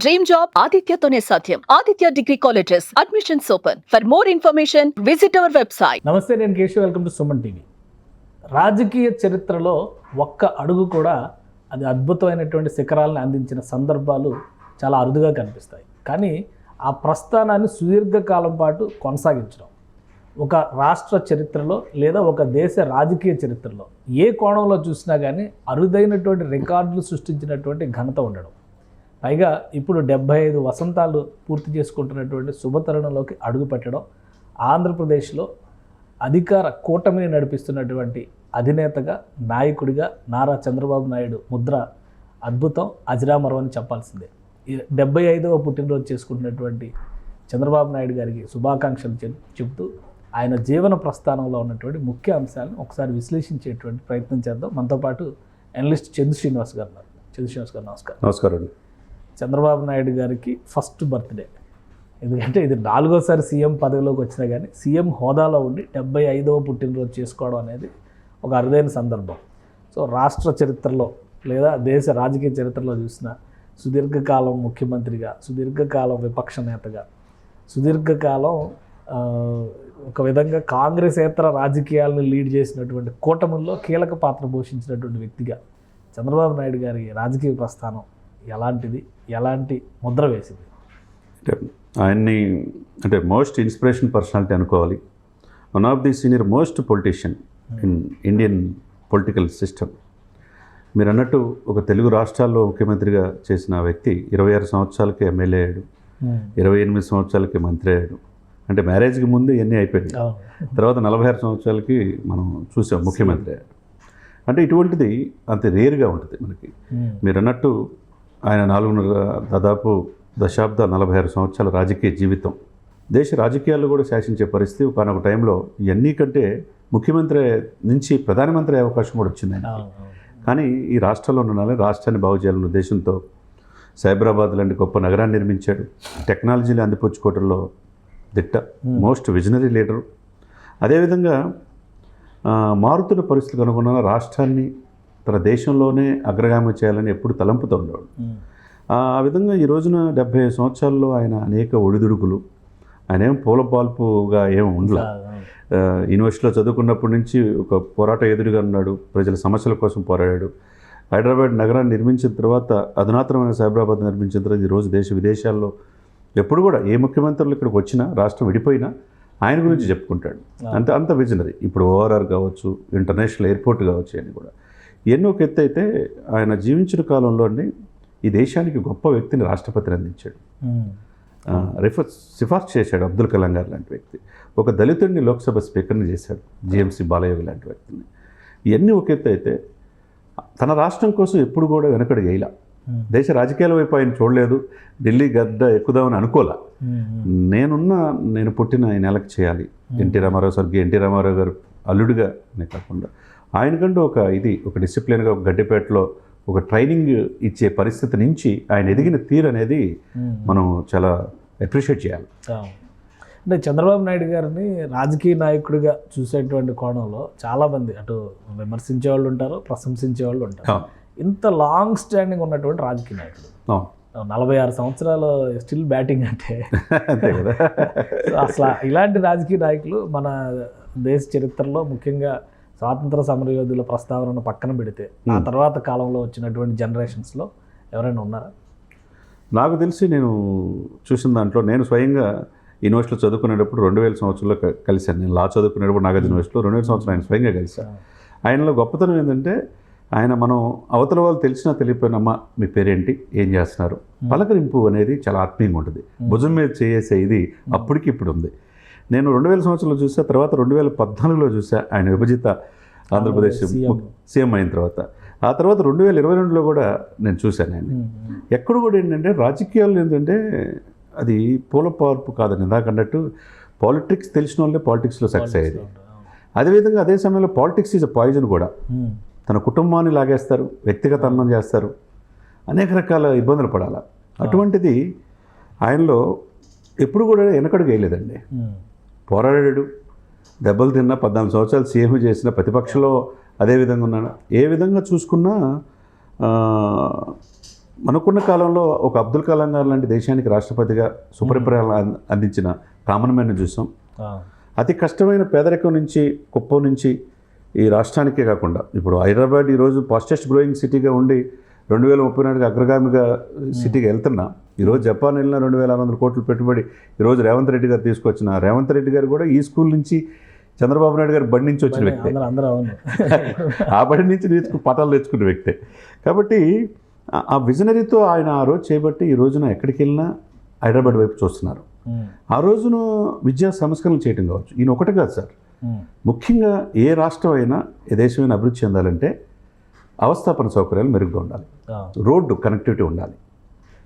Dream job ఆదిత్యతోనే సాధ్యం. Aditya degree colleges admissions open. For more information visit our website. నమస్తే, నేను Keshav. Welcome to Suman TV. రాజకీయ చరిత్రలో ఒక్క అడుగు కూడా అది అద్భుతమైనటువంటి శిఖరాలను అందించిన సందర్భాలు చాలా అరుదుగా కనిపిస్తాయి. కానీ ఆ ప్రస్థానాన్ని సుదీర్ఘకాలం పాటు కొనసాగించడం ఒక రాష్ట్ర చరిత్రలో లేదా ఒక దేశ రాజకీయ చరిత్రలో ఏ కోణంలో చూసినా కానీ అరుదైనటువంటి రికార్డులు సృష్టించినటువంటి ఘనత ఉండడం. పైగా ఇప్పుడు 75 వసంతాలు పూర్తి చేసుకుంటున్నటువంటి శుభతరుణంలోకి అడుగుపెట్టడం, ఆంధ్రప్రదేశ్లో అధికార కూటమిని నడిపిస్తున్నటువంటి అధినేతగా, నాయకుడిగా నారా చంద్రబాబు నాయుడు ముద్ర అద్భుతం, అజరామరం అని చెప్పాల్సిందే. 75వ పుట్టినరోజు చేసుకుంటున్నటువంటి చంద్రబాబు నాయుడు గారికి శుభాకాంక్షలు చెబుతూ ఆయన జీవన ప్రస్థానంలో ఉన్నటువంటి ముఖ్య అంశాలను ఒకసారి విశ్లేషించేటువంటి ప్రయత్నం చేద్దాం. మనతో పాటు అనలిస్ట్ చందు శ్రీనివాస్ గారు ఉన్నారు. చందు శ్రీనివాస్ గారు నమస్కారం. నమస్కారం అండి. చంద్రబాబు నాయుడు గారికి ఫస్ట్ బర్త్డే, ఎందుకంటే ఇది 4వసారి సీఎం పదవిలోకి వచ్చినా కానీ సీఎం హోదాలో ఉండి 75వ పుట్టినరోజు చేసుకోవడం అనేది ఒక అరుదైన సందర్భం. సో రాష్ట్ర చరిత్రలో లేదా దేశ రాజకీయ చరిత్రలో చూసిన సుదీర్ఘకాలం ముఖ్యమంత్రిగా, సుదీర్ఘకాలం విపక్ష నేతగా, సుదీర్ఘకాలం ఒక విధంగా కాంగ్రెసేతర రాజకీయాలను లీడ్ చేసినటువంటి కూటముల్లో కీలక పాత్ర పోషించినటువంటి వ్యక్తిగా చంద్రబాబు నాయుడు గారి రాజకీయ ప్రస్థానం ఎలాంటిది, ఎలాంటి ముద్ర వేసింది? ఆయన్ని మోస్ట్ ఇన్స్పిరేషన్ పర్సనాలిటీ అనుకోవాలి. One of the senior most politician in Indian political system. మీరు అన్నట్టు ఒక తెలుగు రాష్ట్రాల్లో ముఖ్యమంత్రిగా చేసిన వ్యక్తి 26 సంవత్సరాలకి ఎమ్మెల్యే అయ్యాడు, 28 సంవత్సరాలకి మంత్రి అయ్యాడు. అంటే మ్యారేజ్కి ముందు ఇవన్నీ అయిపోయింది. తర్వాత 46 సంవత్సరాలకి మనం చూసాం ముఖ్యమంత్రి అయ్యాడు. అంటే ఇటువంటిది అంత రేరుగా ఉంటుంది మనకి. మీరు అన్నట్టు ఆయన దాదాపు దశాబ్ద 46 సంవత్సరాల రాజకీయ జీవితం, దేశ రాజకీయాల్లో కూడా శాసించే పరిస్థితి ఒకనొక టైంలో ఇవన్నీ కంటే ముఖ్యమంత్రి నుంచి ప్రధానమంత్రి అయ్యే అవకాశం కూడా వచ్చింది ఆయన. కానీ ఈ రాష్ట్రంలో ఉన్న రాష్ట్రాన్ని బాగు చేయాలన్న ఉద్దేశంతో సైబరాబాద్ లాంటి గొప్ప నగరాన్ని నిర్మించాడు. టెక్నాలజీని అందిపుచ్చుకోవడంలో దిట్ట, మోస్ట్ విజనరీ లీడరు. అదేవిధంగా మారుతున్న పరిస్థితులకు అనుగుణంగా రాష్ట్రాన్ని తన దేశంలోనే అగ్రగామి చేయాలని ఎప్పుడు తలంపుతూ ఉండేవాడు. ఆ విధంగా ఈ రోజున 75 సంవత్సరాల్లో ఆయన అనేక ఒడిదుడుకులు, ఆయన ఏం పూలపాల్పుగా ఏమి ఉండలే. యూనివర్సిటీలో చదువుకున్నప్పటి నుంచి ఒక పోరాట ఎదురుగా ఉన్నాడు, ప్రజల సమస్యల కోసం పోరాడాడు. హైదరాబాద్ నగరాన్ని నిర్మించిన తర్వాత, అధునాతనమైన సైబరాబాద్ నిర్మించిన తర్వాత ఈరోజు దేశ విదేశాల్లో ఎప్పుడు కూడా ఏ ముఖ్యమంత్రులు ఇక్కడికి వచ్చినా, రాష్ట్రం విడిపోయినా ఆయన గురించి చెప్పుకుంటాడు. అంత విజనరీ. ఇప్పుడు ఓఆర్ఆర్ కావచ్చు, ఇంటర్నేషనల్ ఎయిర్పోర్ట్ కావచ్చు, అని కూడా ఎన్నో ఒక ఎత్తు. అయితే ఆయన జీవించిన కాలంలోనే ఈ దేశానికి గొప్ప వ్యక్తిని రాష్ట్రపతిని అందించాడు, సిఫార్సు చేశాడు. అబ్దుల్ కలాం గారు లాంటి వ్యక్తి. ఒక దళితుడిని లోక్సభ స్పీకర్ని చేశాడు, జిఎంసి బాలయోగి లాంటి వ్యక్తిని. ఇవన్నీ ఒక ఎత్తు. అయితే తన రాష్ట్రం కోసం ఎప్పుడు కూడా వెనకడు వేయలా. దేశ రాజకీయాల వైపు ఆయన చూడలేదు, ఢిల్లీ గడ్డ ఎక్కుదామని అనుకోలే. నేను పుట్టిన ఈ నెలకు చేయాలి. ఎన్టీ రామారావు, స్వర్గీయ ఎన్టీ రామారావు గారు అల్లుడిగానే కాకుండా ఆయనకంటూ ఒక డిసిప్లిన్గా ఒక గడ్డిపేటలో ఒక ట్రైనింగ్ ఇచ్చే పరిస్థితి నుంచి ఆయన ఎదిగిన తీరు అనేది మనం చాలా అప్రిషియేట్ చేయాలి. అంటే చంద్రబాబు నాయుడు గారిని రాజకీయ నాయకుడిగా చూసేటువంటి కోణంలో చాలామంది అటు విమర్శించే వాళ్ళు ఉంటారు, ప్రశంసించే వాళ్ళు ఉంటారు. ఇంత లాంగ్ స్టాండింగ్ ఉన్నటువంటి రాజకీయ నాయకుడు, 46 సంవత్సరాలు స్టిల్ బ్యాటింగ్ అంటే అంతే కదా. అసలు ఇలాంటి రాజకీయ నాయకులు మన దేశ చరిత్రలో, ముఖ్యంగా స్వాతంత్ర సమరయోధుల ప్రస్తావనను పక్కన పెడితే ఆ తర్వాత కాలంలో వచ్చినటువంటి జనరేషన్స్లో ఎవరైనా ఉన్నారా? నాకు తెలిసి నేను చూసిన దాంట్లో, నేను స్వయంగా యూనివర్సిటీలో చదువుకునేటప్పుడు 2000 సంవత్సరంలో కలిశాను. నేను లా చదువుకునేటప్పుడు నాగార్జున యూనివర్సిటీలో 2000 సంవత్సరం ఆయన స్వయంగా కలిశాను. ఆయనలో గొప్పతనం ఏంటంటే, ఆయన మనం అవతల వాళ్ళు తెలిసినా తెలియపోయినమ్మా మీ పేరేంటి, ఏం చేస్తున్నారు, పలకరింపు అనేది చాలా ఆత్మీయంగా ఉంటుంది. భుజం మీద చేసే ఇది అప్పటికి ఇప్పుడు ఉంది. నేను 2000 సంవత్సరంలో చూసా, తర్వాత 2014లో చూసా ఆయన విభజిత ఆంధ్రప్రదేశ్ సీఎం అయిన తర్వాత. ఆ తర్వాత 2022లో కూడా నేను చూశాను ఆయన. ఎక్కడ కూడా ఏంటంటే రాజకీయాల్లో ఏంటంటే అది పూలపార్పు కాదని ఇందాకన్నట్టు, పాలిటిక్స్ తెలిసిన వాళ్ళే పాలిటిక్స్లో సక్సెస్ అయ్యేది. అదేవిధంగా అదే సమయంలో పాలిటిక్స్ ఈజ్ అ పాయిజన్ కూడా. తన కుటుంబాన్ని లాగేస్తారు, వ్యక్తిగత అన్నం చేస్తారు, అనేక రకాల ఇబ్బందులు పడాలి. అటువంటిది ఆయనలో ఎప్పుడు కూడా వెనకడుగు వేయలేదండి. పోరాడాడు, దెబ్బలు తిన్నా, 14 సంవత్సరాలు సీఎం చేసిన, ప్రతిపక్షంలో అదే విధంగా ఉన్నాడు. ఏ విధంగా చూసుకున్నా మనకున్న కాలంలో ఒక అబ్దుల్ కలాం గారు లాంటి దేశానికి రాష్ట్రపతిగా సుపరిపాలన అందించిన కామన్ మ్యాన్ని చూసాం. అతి కష్టమైన పేదరికం నుంచి, కుప్పం నుంచి ఈ రాష్ట్రానికే కాకుండా ఇప్పుడు హైదరాబాద్ ఈరోజు ఫాస్టెస్ట్ గ్రోయింగ్ సిటీగా ఉండి 2034 అగ్రగామిగా సిటీగా వెళ్తున్నా. ఈరోజు జపాన్ వెళ్ళిన 2600 కోట్లు పెట్టుబడి ఈరోజు రేవంత్ రెడ్డి గారు తీసుకొచ్చిన. రేవంత్ రెడ్డి గారు కూడా ఈ స్కూల్ నుంచి చంద్రబాబు నాయుడు గారు బడి నుంచి వచ్చిన వ్యక్తే, ఆ బడి నుంచి పటాలు తెచ్చుకున్న వ్యక్తే. కాబట్టి ఆ విజనరీతో ఆయన ఆ రోజు చేపట్టి ఈ రోజున ఎక్కడికి వెళ్ళినా హైదరాబాద్ వైపు చూస్తున్నారు. ఆ రోజున విద్యా సంస్కరణలు చేయటం కావచ్చు. ఈయన ఒకటి కాదు సార్, ముఖ్యంగా ఏ రాష్ట్రం అయినా ఏ దేశమైనా అభివృద్ధి చెందాలంటే అవస్థాపన సౌకర్యాలు మెరుగ్గా ఉండాలి, రోడ్డు కనెక్టివిటీ ఉండాలి,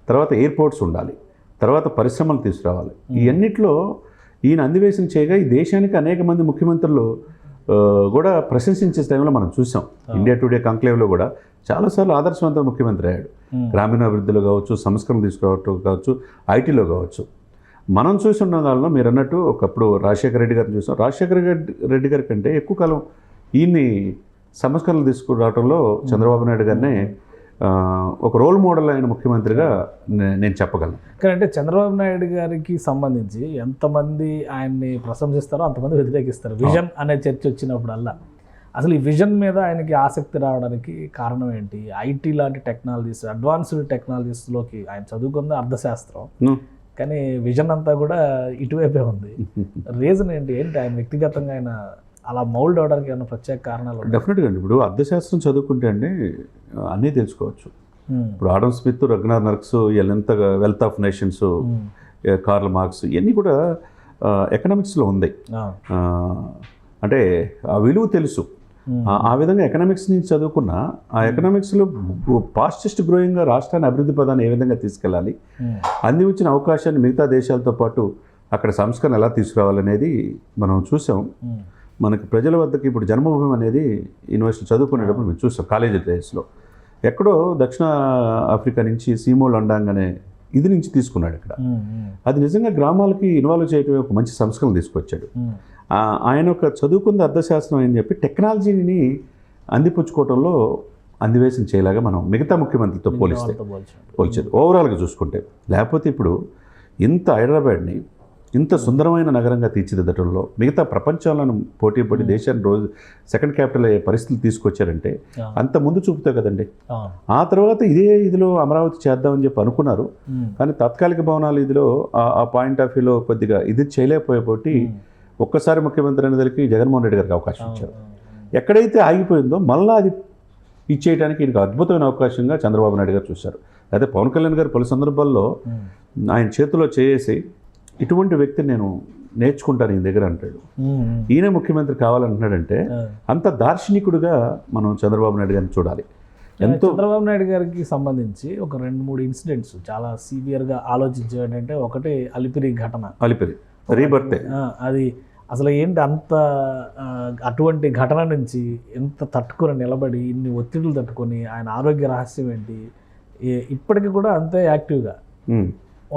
తర్వాత ఎయిర్పోర్ట్స్ ఉండాలి, తర్వాత పరిశ్రమలు తీసుకురావాలి. ఈ అన్నిట్లో ఈయన అందివేశం చేయగా ఈ దేశానికి అనేక మంది ముఖ్యమంత్రులు కూడా ప్రశంసించే టైంలో మనం చూసాం. ఇండియా టుడే కంక్లేవ్లో కూడా చాలాసార్లు ఆదర్శవంతమైన ముఖ్యమంత్రి అయ్యాడు. గ్రామీణాభివృద్ధిలో కావచ్చు, సంస్కరణలు తీసుకురావటం కావచ్చు, ఐటీలో కావచ్చు. మనం చూసిన దానిలో మీరు అన్నట్టు ఒకప్పుడు రాజశేఖర రెడ్డి గారిని చూసాం. రాజశేఖర రెడ్డి గారి కంటే ఎక్కువ కాలం ఈయన్ని సంస్కరణలు తీసుకురావడంలో చంద్రబాబు నాయుడు గారినే ఒక రోల్ మోడల్ అయిన ముఖ్యమంత్రిగా నేను చెప్పగలను. అంటే చంద్రబాబు నాయుడు గారికి సంబంధించి ఎంతమంది ఆయన్ని ప్రశంసిస్తారో అంతమంది వ్యతిరేకిస్తారు. విజన్ అనే చర్చ వచ్చినప్పుడల్లా అసలు ఈ విజన్ మీద ఆయనకి ఆసక్తి రావడానికి కారణం ఏంటి? ఐటీ లాంటి టెక్నాలజీస్, అడ్వాన్స్డ్ టెక్నాలజీస్లోకి ఆయన చదువుకుంది అర్థశాస్త్రం, కానీ విజన్ అంతా కూడా ఇటువైపే ఉంది. రీజన్ ఏంటి ఆయన వ్యక్తిగతంగా ఆయన అలా మౌల్డ్ అవడానికి ఏమైనా ప్రత్యేక కారణాలు? డెఫినెట్గా అండి. ఇప్పుడు అర్థశాస్త్రం చదువుకుంటే అండి అన్నీ తెలుసుకోవచ్చు. ఇప్పుడు Adam Smith, Ragnar Marx, wealth of nations, Karl Marx ఇవన్నీ కూడా ఎకనామిక్స్లో ఉంది. అంటే ఆ విలువ తెలుసు. ఆ విధంగా ఎకనామిక్స్ నుంచి చదువుకున్న ఆ ఎకనామిక్స్లో ఫాస్టెస్ట్ గ్రోయింగ్గా రాష్ట్రాన్ని అభివృద్ధి పదాన్ని ఏ విధంగా తీసుకెళ్ళాలి, అంది వచ్చిన అవకాశాన్ని మిగతా దేశాలతో పాటు అక్కడ సంస్కరణ ఎలా తీసుకురావాలనేది మనం చూసాం. మనకి ప్రజల వద్దకి ఇప్పుడు జన్మభూమి అనేది యూనివర్సిటీ చదువుకునేటప్పుడు మేము చూసాం. కాలేజీ డేస్లో ఎక్కడో దక్షిణ ఆఫ్రికా నుంచి సీమో లండాంగ్ అనే ఇది నుంచి తీసుకున్నాడు ఇక్కడ. అది నిజంగా గ్రామాలకి ఇన్వాల్వ్ చేయటమే ఒక మంచి సంస్కరణ తీసుకొచ్చాడు. ఆయన ఒక చదువుకుంది అర్థశాస్త్రం అని చెప్పి టెక్నాలజీని అందిపుచ్చుకోవడంలో అందివేశం చేయలాగా మనం మిగతా ముఖ్యమంత్రితో పోల్చేది ఓవరాల్గా చూసుకుంటే. లేకపోతే ఇప్పుడు ఇంత హైదరాబాద్ని ఇంత సుందరమైన నగరంగా తీర్చిదిద్దటంలో మిగతా ప్రపంచంలో పోటీ పడి దేశాన్ని రోజు సెకండ్ క్యాపిటల్ అయ్యే పరిస్థితులు తీసుకొచ్చారంటే అంత ముందు చూపుతాయి కదండి. ఆ తర్వాత ఇదిలో అమరావతి చేద్దామని చెప్పి అనుకున్నారు, కానీ తాత్కాలిక భవనాలు ఇదిలో ఆ పాయింట్ ఆఫ్ వ్యూలో కొద్దిగా ఇది చేయలేకపోయేపోటి ఒక్కసారి ముఖ్యమంత్రి అనేదానికి జగన్మోహన్ రెడ్డి గారికి అవకాశం ఇచ్చారు. ఎక్కడైతే ఆగిపోయిందో మళ్ళీ అది ఇచ్చేయడానికి ఈయనకు అద్భుతమైన అవకాశంగా చంద్రబాబు నాయుడు గారు చూశారు. అయితే పవన్ కళ్యాణ్ గారు పలు సందర్భాల్లో ఆయన చేతిలో చేసి ఇటువంటి వ్యక్తిని నేను నేర్చుకుంటాను ఈయన దగ్గర అంటాడు. ఈయన ముఖ్యమంత్రి కావాలంటున్నాడంటే అంత దార్శనికుడుగా మనం చంద్రబాబు నాయుడు గారిని చూడాలి. ఎంతో చంద్రబాబు నాయుడు గారికి సంబంధించి ఒక 2-3 ఇన్సిడెంట్స్ చాలా సివియర్గా ఆలోచించేటంటే, ఒకటి అలిపిరి ఘటన, అలిపిరి రీబర్తే. అది అసలు ఏంటి అంత అటువంటి ఘటన నుంచి ఎంత తట్టుకొని నిలబడి ఇన్ని ఒత్తిడులు తట్టుకొని ఆయన ఆరోగ్య రహస్యం ఏంటి, ఇప్పటికీ కూడా అంతే యాక్టివ్గా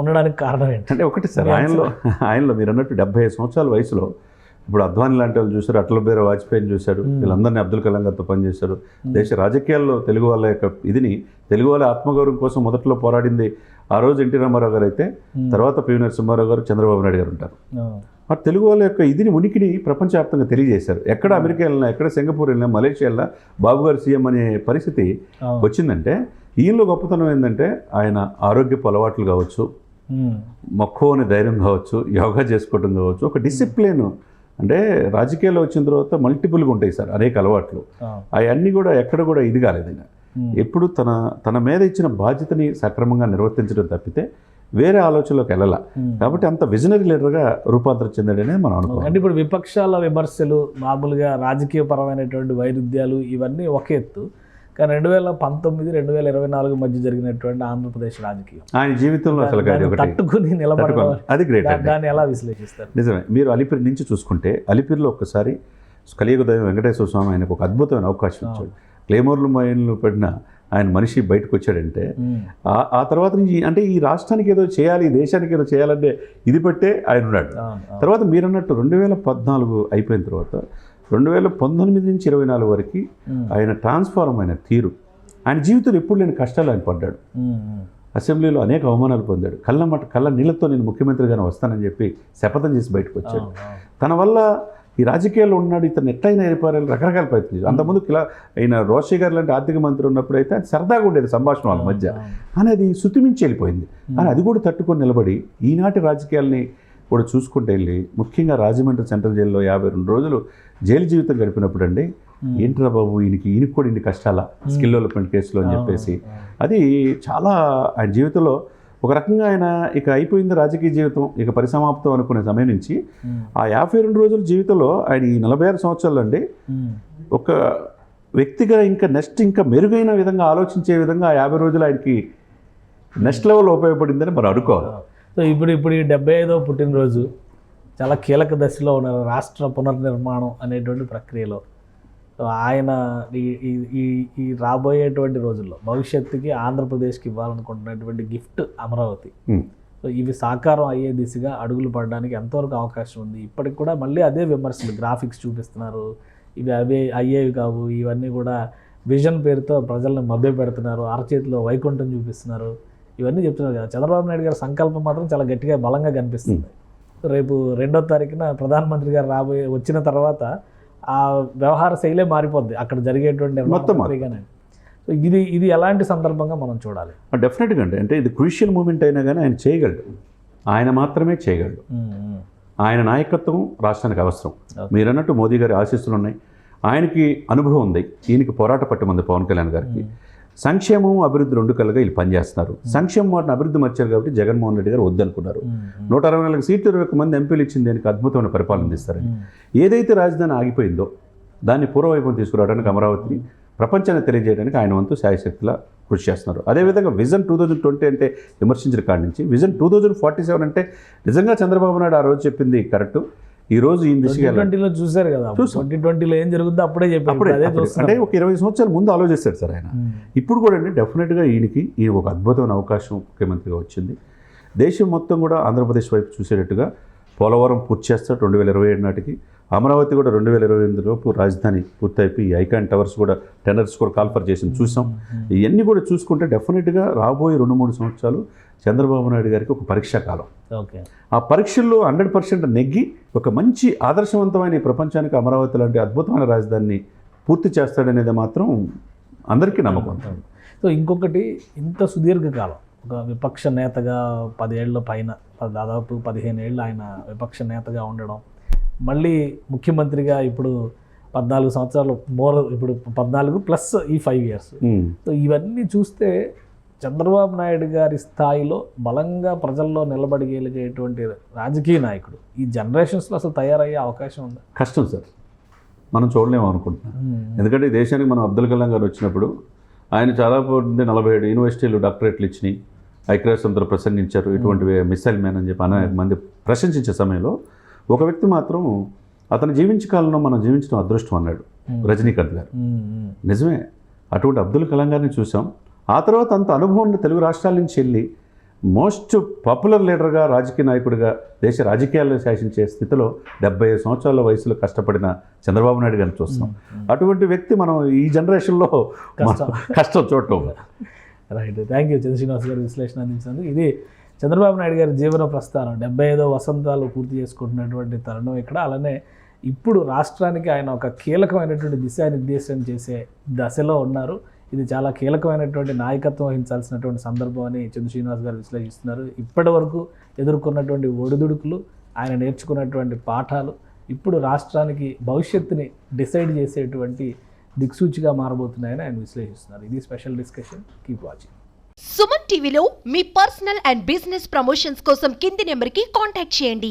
ఉండడానికి కారణం ఏంటి? అంటే ఒకటి సార్, ఆయనలో మీరు అన్నట్టు 75 సంవత్సరాల వయసులో ఇప్పుడు అద్వానీ లాంటి వాళ్ళు చూశారు, అటల్ బిహారీ వాజ్పేయిని చూశారు, వీళ్ళందరినీ అబ్దుల్ కలాం గారితో పనిచేశారు. దేశ రాజకీయాల్లో తెలుగు వాళ్ళ యొక్క ఇదిని, తెలుగు వాళ్ళ ఆత్మగౌరవం కోసం మొదట్లో పోరాడింది ఆ రోజు ఎన్టీ రామారావు గారు అయితే, తర్వాత పివి నరసింహారావు గారు, చంద్రబాబు నాయుడు గారు ఉంటారు. మరి తెలుగు వాళ్ళ యొక్క ఇదిని, ఉనికిని ప్రపంచవ్యాప్తంగా తెలియజేశారు. ఎక్కడ అమెరికా వెళ్ళినా, ఎక్కడ సింగపూర్ వెళ్ళినా, మలేషియా వెళ్ళినా బాబు గారు సీఎం అనే పరిస్థితి వచ్చిందంటే ఈయనలో గొప్పతనం ఏంటంటే ఆయన ఆరోగ్యపు అలవాట్లు కావచ్చు, మక్కువని ధైర్యం కావచ్చు, యోగా చేసుకోవడం కావచ్చు, ఒక డిసిప్లిన్. అంటే రాజకీయాల్లో వచ్చిన తర్వాత మల్టిపుల్గా ఉంటాయి సార్ అనేక అలవాట్లు. అవన్నీ కూడా ఎక్కడ కూడా ఇది కాలేదు. ఎప్పుడు తన మీద ఇచ్చిన బాధ్యతని సక్రమంగా నిర్వర్తించడం తప్పితే వేరే ఆలోచనలోకి వెళ్ళాల. కాబట్టి అంత విజనరీ లీడర్గా రూపాంతరం చెందాడనే మనం అనుకోవాలి. అంటే ఇప్పుడు విపక్షాల విమర్శలు, మామూలుగా రాజకీయపరమైనటువంటి వైరుధ్యాలు ఇవన్నీ ఒక ఎత్తు, కానీ 2019-2024 మధ్య జరిగినటువంటి ఆంధ్రప్రదేశ్ రాజకీయం ఆయన జీవితంలో అసలు తట్టుకుని నిలబడడం, అది గ్రేట్. దాన్ని ఎలా విశ్లేషిస్తారు? నిజమే. మీరు అలిపిరి నుంచి చూసుకుంటే, అలిపిరిలో ఒక్కసారి కలియుగ దైవం వెంకటేశ్వర స్వామి ఆయనకు ఒక అద్భుతమైన అవకాశం ఇచ్చాడు. క్లేమోర్లు మైన్లు పడిన ఆయన మనిషి బయటకు వచ్చాడంటే ఆ తర్వాత నుంచి అంటే ఈ రాష్ట్రానికి ఏదో చేయాలి, ఈ దేశానికి ఏదో చేయాలంటే ఇది పట్టే ఆయన ఉన్నాడు. తర్వాత మీరన్నట్టు 2014 అయిపోయిన తర్వాత 2019 నుంచి 24 వరకు ఆయన ట్రాన్స్ఫార్మ్ అయిన తీరు, ఆయన జీవితంలో ఎప్పుడు లేని కష్టాలు ఆయన పడ్డాడు. అసెంబ్లీలో అనేక అవమానాలు పొందాడు. కళ్ళ నీళ్ళతో నేను ముఖ్యమంత్రిగానే వస్తానని చెప్పి శపథం చేసి బయటకు వచ్చాడు. తన వల్ల ఈ రాజకీయాల్లో ఉన్నాడు, ఇతను ఎట్లయినా ఏర్పారాలి రకరకాల ప్రయత్నం. అంతకుముందు ఆయన రోషయ్య గారు లాంటి ఆర్థిక మంత్రి ఉన్నప్పుడు అయితే అది సరదాగా ఉండేది సంభాషణ వాళ్ళ మధ్య, కానీ అది శృతిమించి వెళ్ళిపోయింది. కానీ అది కూడా తట్టుకొని నిలబడి ఈనాటి రాజకీయాల్ని కూడా చూసుకుంటూ వెళ్ళి, ముఖ్యంగా రాజమండ్రి సెంట్రల్ జైల్లో 52 రోజులు జైలు జీవితం గడిపినప్పుడు అండి, ఏంట్రా బాబు ఈయనకి కూడా ఇన్ని కష్టాల స్కిల్ డెవలప్మెంట్ కేసులో అని చెప్పేసి, అది చాలా ఆయన జీవితంలో ఒక రకంగా ఆయన ఇక అయిపోయింది రాజకీయ జీవితం, ఇక పరిసమాప్తం అనుకునే సమయం నుంచి ఆ 52 రోజుల జీవితంలో ఆయన ఈ 46 సంవత్సరాలు అండి ఒక వ్యక్తిగా ఇంకా మెరుగైన విధంగా ఆలోచించే విధంగా ఆ 50 రోజులు ఆయనకి నెక్స్ట్ లెవెల్ ఉపయోగపడిందని మనం అనుకోవాలి. సో ఇప్పుడు ఈ 75వ పుట్టినరోజు చాలా కీలక దశలో ఉన్నారు రాష్ట్ర పునర్నిర్మాణం అనేటువంటి ప్రక్రియలో. సో ఆయన ఈ రాబోయేటువంటి రోజుల్లో భవిష్యత్తుకి ఆంధ్రప్రదేశ్కి ఇవ్వాలనుకుంటున్నటువంటి గిఫ్ట్ అమరావతి, సో ఇవి సాకారం అయ్యే దిశగా అడుగులు పడడానికి ఎంతవరకు అవకాశం ఉంది? ఇప్పటికి కూడా మళ్ళీ అదే విమర్శలు, గ్రాఫిక్స్ చూపిస్తున్నారు, ఇవి అయ్యేవి కావు, ఇవన్నీ కూడా విజన్ పేరుతో ప్రజలను మభ్య పెడుతున్నారు, అరచేతిలో వైకుంఠం చూపిస్తున్నారు, ఇవన్నీ చెప్తున్నారు కదా. చంద్రబాబు నాయుడు గారి సంకల్పం మాత్రం చాలా గట్టిగా బలంగా కనిపిస్తుంది. రేపు 2వ తారీఖున ప్రధానమంత్రి గారు వచ్చిన తర్వాత ఆ వ్యవహార శైలే మారిపోద్ది అక్కడ జరిగేటువంటి మొత్తంగానే. సో ఇది ఎలాంటి సందర్భంగా మనం చూడాలి? డెఫినెట్గా అంటే ఇది క్రూషియల్ మూమెంట్ అయినా కానీ ఆయన చేయగలడు, ఆయన మాత్రమే చేయగలడు. ఆయన నాయకత్వం రాష్ట్రానికి అవసరం. మీరు అన్నట్టు మోదీ గారి ఆశీస్సులు ఉన్నాయి, ఆయనకి అనుభవం ఉంది, ఈయనకి పోరాట పట్టు ఉంది పవన్ కళ్యాణ్ గారికి. సంక్షేమం అభివృద్ధి 2 కలుగా వీళ్ళు పనిచేస్తున్నారు. సంక్షేమం వాటిని అభివృద్ధి మర్చారు కాబట్టి జగన్మోహన్ రెడ్డి గారు వద్దనుకున్నారు. 164 సీట్లు 21 మంది ఎంపీలు ఇచ్చింది దానికి అద్భుతమైన పరిపాలన ఇస్తారని. ఏదైతే రాజధాని ఆగిపోయిందో దాన్ని పూర్వవైపును తీసుకురావడానికి అమరావతిని ప్రపంచాన్ని తెలియజేయడానికి ఆయన వంతు శాయశక్తిలా కృషి చేస్తున్నారు. అదేవిధంగా విజన్ 2020 అంటే విమర్శించిన కాడి నుంచి విజన్ 2047 అంటే నిజంగా చంద్రబాబు నాయుడు ఆ రోజు చెప్పింది కరెక్ట్. ఈ రోజు ఈ దిశగా 2020లో చూశారు కదా, 2020లో ఏం జరుగుతుందో అప్పుడే చెప్పారు. అంటే ఒక 20 సంవత్సరాల ముందు ఆలోచిస్తాడు సార్ ఆయన. ఇప్పుడు కూడా అండి డెఫినెట్గా ఈయన ఒక అద్భుతమైన అవకాశం ముఖ్యమంత్రిగా వచ్చింది. దేశం మొత్తం కూడా ఆంధ్రప్రదేశ్ వైపు చూసేటట్టుగా పోలవరం పూర్తి చేస్తాడు 2027 నాటికి. అమరావతి కూడా 2028 లోపు రాజధాని పూర్తయిపోయి ఐకాన్ టవర్స్ కూడా టెండర్స్ కూడా కాల్ఫర్ చేసి చూసాం. ఇవన్నీ కూడా చూసుకుంటే డెఫినెట్గా రాబోయే 2-3 సంవత్సరాలు చంద్రబాబు నాయుడు గారికి ఒక పరీక్షా కాలం. ఆ పరీక్షల్లో 100% నెగ్గి ఒక మంచి ఆదర్శవంతమైన ప్రపంచానికి అమరావతి లాంటి అద్భుతమైన రాజధానిని పూర్తి చేస్తాడనేది మాత్రం అందరికీ నమ్మకం. సో ఇంకొకటి, ఇంత సుదీర్ఘకాలం ఒక విపక్ష నేతగా 10 ఏళ్ల పైన, దాదాపు 15 ఏళ్ళు ఆయన విపక్ష నేతగా ఉండడం, మళ్ళీ ముఖ్యమంత్రిగా ఇప్పుడు 14 సంవత్సరాలు ఇప్పుడు 14 ప్లస్ ఈ 5 ఇయర్స్. సో ఇవన్నీ చూస్తే చంద్రబాబు నాయుడు గారి స్థాయిలో బలంగా ప్రజల్లో నిలబడగలిగేటువంటి రాజకీయ నాయకుడు ఈ జనరేషన్స్లో అసలు తయారయ్యే అవకాశం ఉంది? కష్టం సార్, మనం చూడలేము అనుకుంటున్నాం. ఎందుకంటే ఈ దేశానికి మనం అబ్దుల్ కలాం గారు వచ్చినప్పుడు ఆయన చాలా 47 యూనివర్సిటీలు డాక్టరేట్లు ఇచ్చినాయి, ఐక్యరాజ్యసమితిలో ప్రసంగించారు, ఇటువంటి మిసైల్ మ్యాన్ అని చెప్పి అనేక మంది ప్రశంసించే సమయంలో ఒక వ్యక్తి మాత్రం అతను జీవించే కాలంలో మనం జీవించడం అదృష్టం అన్నాడు రజనీకాంత్ గారు. నిజమే, అటువంటి అబ్దుల్ కలాం గారిని చూసాం. ఆ తర్వాత అంత అనుభవం ఉన్న తెలుగు రాష్ట్రాల నుంచి వెళ్ళి మోస్ట్ పాపులర్ లీడర్గా, రాజకీయ నాయకుడిగా దేశ రాజకీయాల్లో శాసించే స్థితిలో 75 సంవత్సరాల వయసులో కష్టపడిన చంద్రబాబు నాయుడు గారిని చూస్తున్నాం. అటువంటి వ్యక్తి మనం ఈ జనరేషన్లో కష్టం చూడటం. రైట్, థ్యాంక్ యూ చంద్రశ్రీనివాస్ గారు విశ్లేషణ అందించినందుకు. ఇది చంద్రబాబు నాయుడు గారి జీవన ప్రస్థానం, 75వ వసంతాలు పూర్తి చేసుకుంటున్నటువంటి తరుణం ఇక్కడ. అలానే ఇప్పుడు రాష్ట్రానికి ఆయన ఒక కీలకమైనటువంటి దిశానిర్దేశం చేసే దశలో ఉన్నారు. ఇది చాలా కీలకమైనటువంటి నాయకత్వం వహించాల్సినటువంటి సందర్భం అని చంద్రశ్రీనివాస్ గారు విశ్లేషిస్తున్నారు. ఇప్పటి వరకు ఎదుర్కొన్నటువంటి ఒడిదుడుకులు, ఆయన నేర్చుకున్నటువంటి పాఠాలు ఇప్పుడు రాష్ట్రానికి భవిష్యత్తుని డిసైడ్ చేసేటువంటి దిక్సూచిగా మారబోతున్నాయని ఆయన విశ్లేషిస్తున్నారు. ఇది special discussion. Keep watching. Suman టీవీలో మీ పర్సనల్ అండ్ బిజినెస్ ప్రమోషన్స్ కోసం కింది నెంబర్కి కాంటాక్ట్ చేయండి.